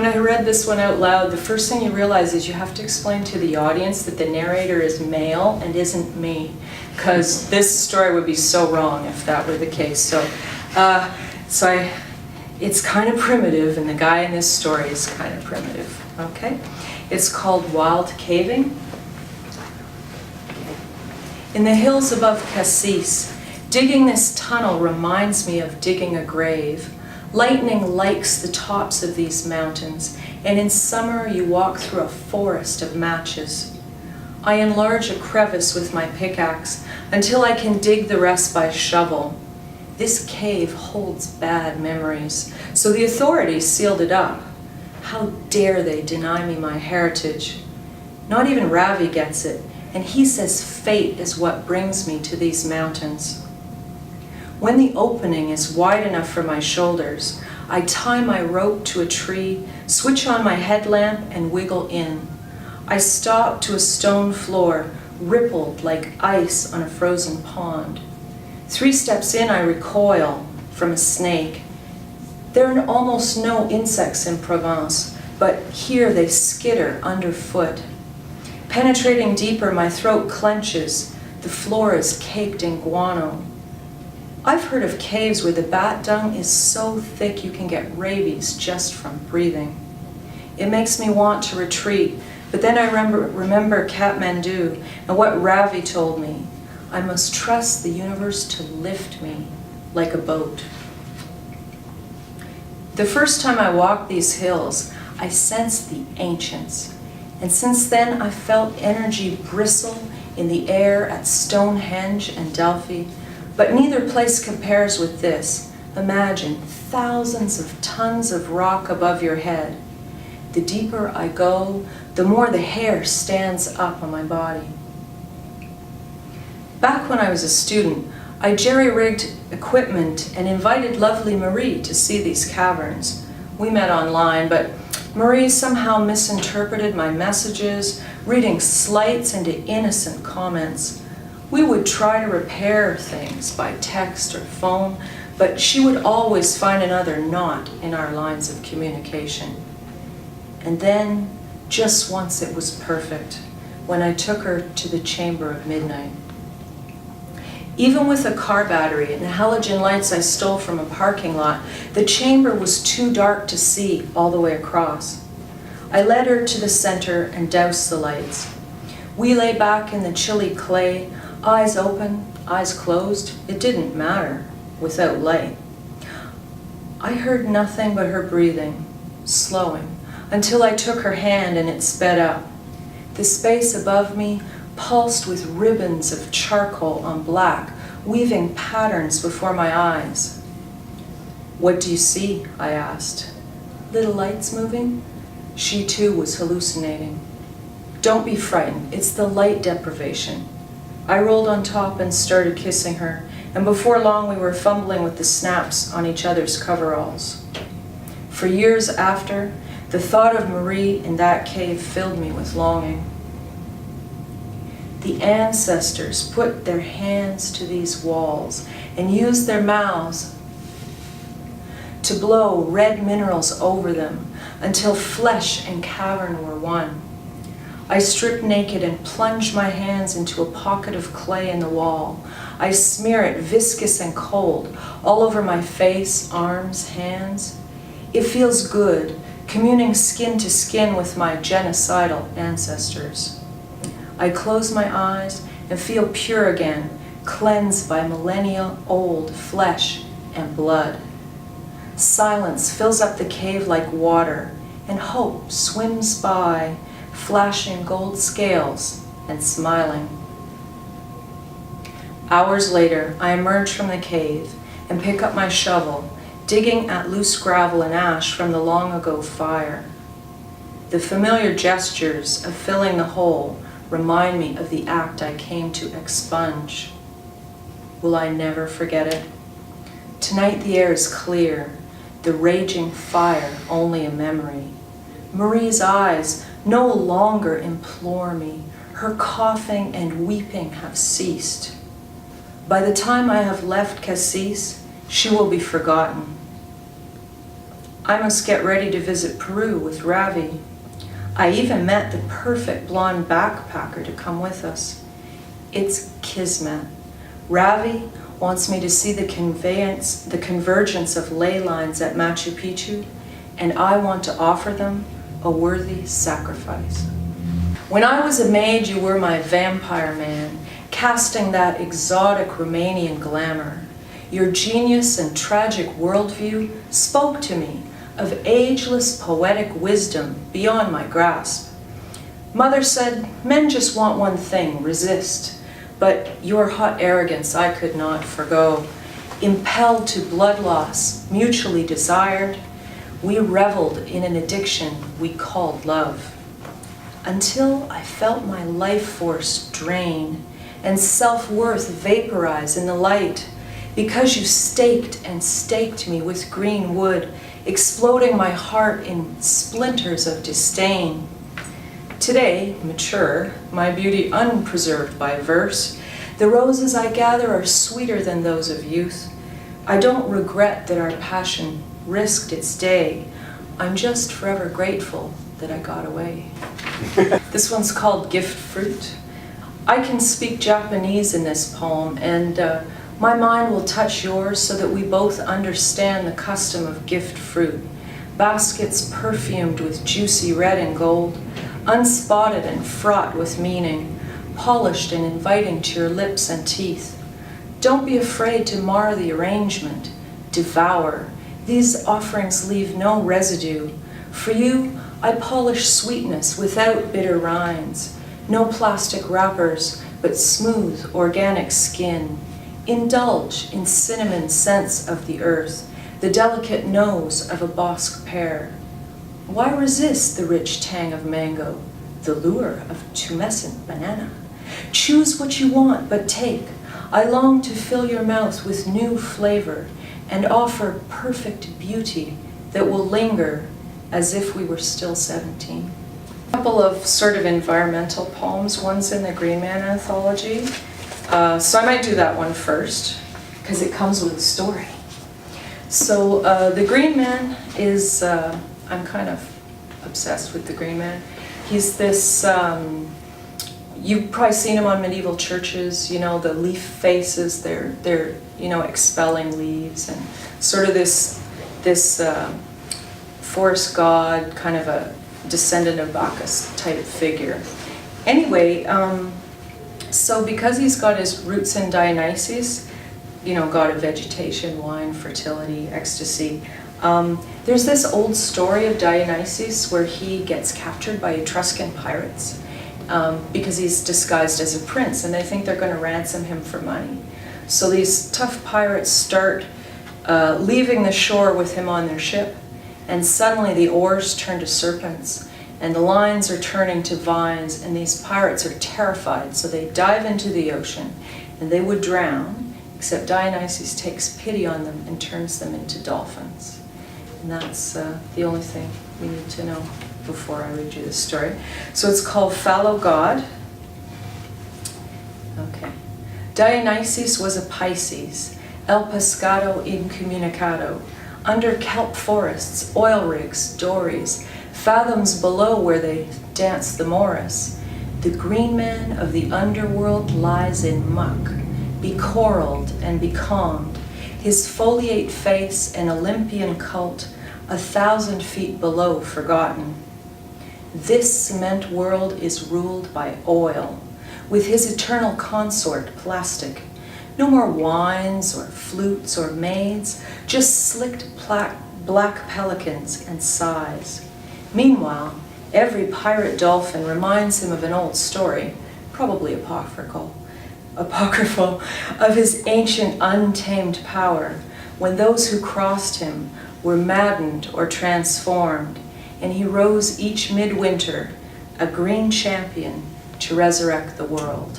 When I read this one out loud, the first thing you realize is you have to explain to the audience that the narrator is male and isn't me, because this story would be so wrong if that were the case. So it's kind of primitive, and the guy in this story is kind of primitive, okay? It's called Wild Caving. In the hills above Cassis, digging this tunnel reminds me of digging a grave. Lightning likes the tops of these mountains, and in summer you walk through a forest of matches. I enlarge a crevice with my pickaxe until I can dig the rest by shovel. This cave holds bad memories, so the authorities sealed it up. How dare they deny me my heritage? Not even Ravi gets it, and he says fate is what brings me to these mountains. When the opening is wide enough for my shoulders, I tie my rope to a tree, switch on my headlamp, and wiggle in. I stop to a stone floor, rippled like ice on a frozen pond. 3 steps in, I recoil from a snake. There are almost no insects in Provence, but here they skitter underfoot. Penetrating deeper, my throat clenches. The floor is caked in guano. I've heard of caves where the bat dung is so thick you can get rabies just from breathing. It makes me want to retreat, but then I remember Kathmandu and what Ravi told me. I must trust the universe to lift me like a boat. The first time I walked these hills, I sensed the ancients. And since then, I've felt energy bristle in the air at Stonehenge and Delphi. But neither place compares with this. Imagine thousands of tons of rock above your head. The deeper I go, the more the hair stands up on my body. Back when I was a student, I jerry-rigged equipment and invited lovely Marie to see these caverns. We met online, but Marie somehow misinterpreted my messages, reading slights into innocent comments. We would try to repair things by text or phone, but she would always find another knot in our lines of communication. And then, just once it was perfect, when I took her to the Chamber of Midnight. Even with a car battery and the halogen lights I stole from a parking lot, the chamber was too dark to see all the way across. I led her to the center and doused the lights. We lay back in the chilly clay, eyes open, eyes closed. It didn't matter without light. I heard nothing but her breathing, slowing, until I took her hand and it sped up. The space above me pulsed with ribbons of charcoal on black, weaving patterns before my eyes. What do you see? I asked. Little lights moving? She too was hallucinating. Don't be frightened, it's the light deprivation. I rolled on top and started kissing her, and before long we were fumbling with the snaps on each other's coveralls. For years after, the thought of Marie in that cave filled me with longing. The ancestors put their hands to these walls and used their mouths to blow red minerals over them until flesh and cavern were one. I stripped naked and plunged my hands into a pocket of clay in the wall. I smear it viscous and cold all over my face, arms, hands. It feels good, communing skin to skin with my genocidal ancestors. I close my eyes and feel pure again, cleansed by millennia-old flesh and blood. Silence fills up the cave like water, and hope swims by, flashing gold scales and smiling. Hours later, I emerge from the cave and pick up my shovel, digging at loose gravel and ash from the long-ago fire. The familiar gestures of filling the hole remind me of the act I came to expunge. Will I never forget it? Tonight the air is clear, the raging fire only a memory. Marie's eyes no longer implore me. Her coughing and weeping have ceased. By the time I have left Cassis, she will be forgotten. I must get ready to visit Peru with Ravi. I even met the perfect blonde backpacker to come with us. It's kismet. Ravi wants me to see the convergence of ley lines at Machu Picchu, and I want to offer them a worthy sacrifice. When I was a maid, you were my vampire man, casting that exotic Romanian glamour. Your genius and tragic worldview spoke to me of ageless poetic wisdom beyond my grasp. Mother said, men just want one thing, resist. But your hot arrogance I could not forgo. Impelled to blood loss, mutually desired, we reveled in an addiction we called love. Until I felt my life force drain and self-worth vaporize in the light, because you staked and staked me with green wood, exploding my heart in splinters of disdain. Today, mature, my beauty unpreserved by verse, the roses I gather are sweeter than those of youth. I don't regret that our passion risked its day. I'm just forever grateful that I got away. This one's called Gift Fruit. I can speak Japanese in this poem, and my mind will touch yours so that we both understand the custom of gift fruit. Baskets perfumed with juicy red and gold, unspotted and fraught with meaning, polished and inviting to your lips and teeth. Don't be afraid to mar the arrangement. Devour. These offerings leave no residue. For you, I polish sweetness without bitter rinds. No plastic wrappers, but smooth, organic skin. Indulge in cinnamon scents of the earth, the delicate nose of a bosque pear. Why resist the rich tang of mango, the lure of tumescent banana? Choose what you want, but take. I long to fill your mouth with new flavor and offer perfect beauty that will linger as if we were still 17. A couple of sort of environmental poems. One's in the Green Man anthology. So I might do that one first, because it comes with a story. So the Green Man is, I'm kind of obsessed with the Green Man. He's this, you've probably seen him on medieval churches, you know, the leaf faces, they're you know, expelling leaves, and sort of this forest god, kind of a descendant of Bacchus type figure. Anyway, so because he's got his roots in Dionysus, you know, god of vegetation, wine, fertility, ecstasy, there's this old story of Dionysus where he gets captured by Etruscan pirates because he's disguised as a prince, and they think they're going to ransom him for money. So these tough pirates start leaving the shore with him on their ship, and suddenly the oars turn to serpents, and the lines are turning to vines, and these pirates are terrified, so they dive into the ocean, and they would drown, except Dionysus takes pity on them and turns them into dolphins. And that's the only thing we need to know before I read you this story. So it's called Fallow God. Okay. Dionysus was a Pisces, el pescado incommunicado, under kelp forests, oil rigs, dories, fathoms below where they dance the Morris. The green man of the underworld lies in muck, becoraled and becalmed, his foliate face an Olympian cult, 1,000 feet below forgotten. This cement world is ruled by oil, with his eternal consort, plastic. No more wines or flutes or maids, just slicked black pelicans and sighs. Meanwhile, every pirate dolphin reminds him of an old story, probably apocryphal, of his ancient untamed power, when those who crossed him were maddened or transformed, and he rose each midwinter, a green champion, to resurrect the world.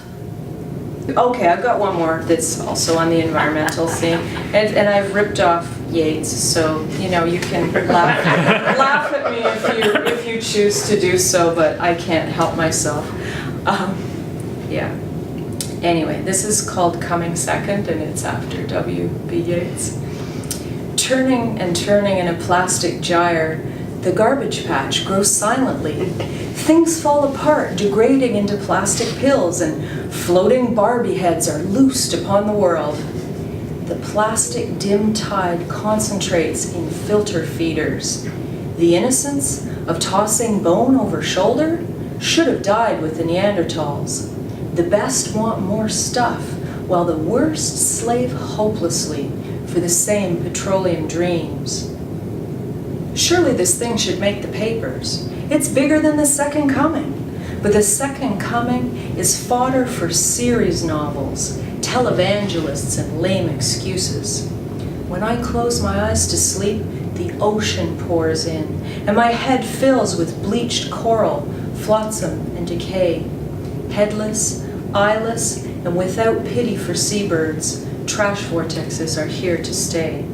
Okay, I've got one more that's also on the environmental scene, and I've ripped off Yeats, so you know you can laugh at me if you choose to do so, but I can't help myself. Yeah. Anyway, this is called Coming Second, and it's after W.B. Yeats. Turning and turning in a plastic gyre, the garbage patch grows silently. Things fall apart, degrading into plastic pills, and floating Barbie heads are loosed upon the world. The plastic dim tide concentrates in filter feeders. The innocence of tossing bone over shoulder should have died with the Neanderthals. The best want more stuff, while the worst slave hopelessly for the same petroleum dreams. Surely this thing should make the papers. It's bigger than the Second Coming. But the Second Coming is fodder for series novels, televangelists, and lame excuses. When I close my eyes to sleep, the ocean pours in, and my head fills with bleached coral, flotsam, and decay. Headless, eyeless, and without pity for seabirds, trash vortexes are here to stay.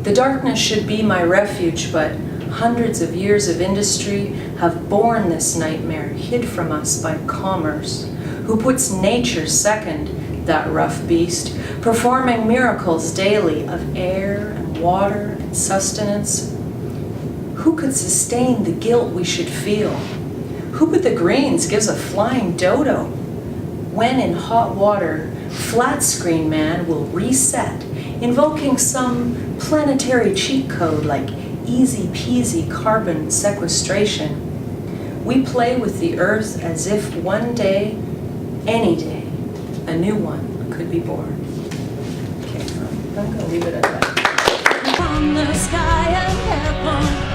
The darkness should be my refuge, but hundreds of years of industry have borne this nightmare hid from us by commerce, who puts nature second, that rough beast, performing miracles daily of air and water and sustenance. Who could sustain the guilt we should feel? Who but the Greens gives a flying dodo? When in hot water, flat screen man will reset, invoking some planetary cheat code like easy peasy carbon sequestration. We play with the earth as if one day, any day, a new one could be born. Okay, I'm gonna leave it at that. From the sky of heaven.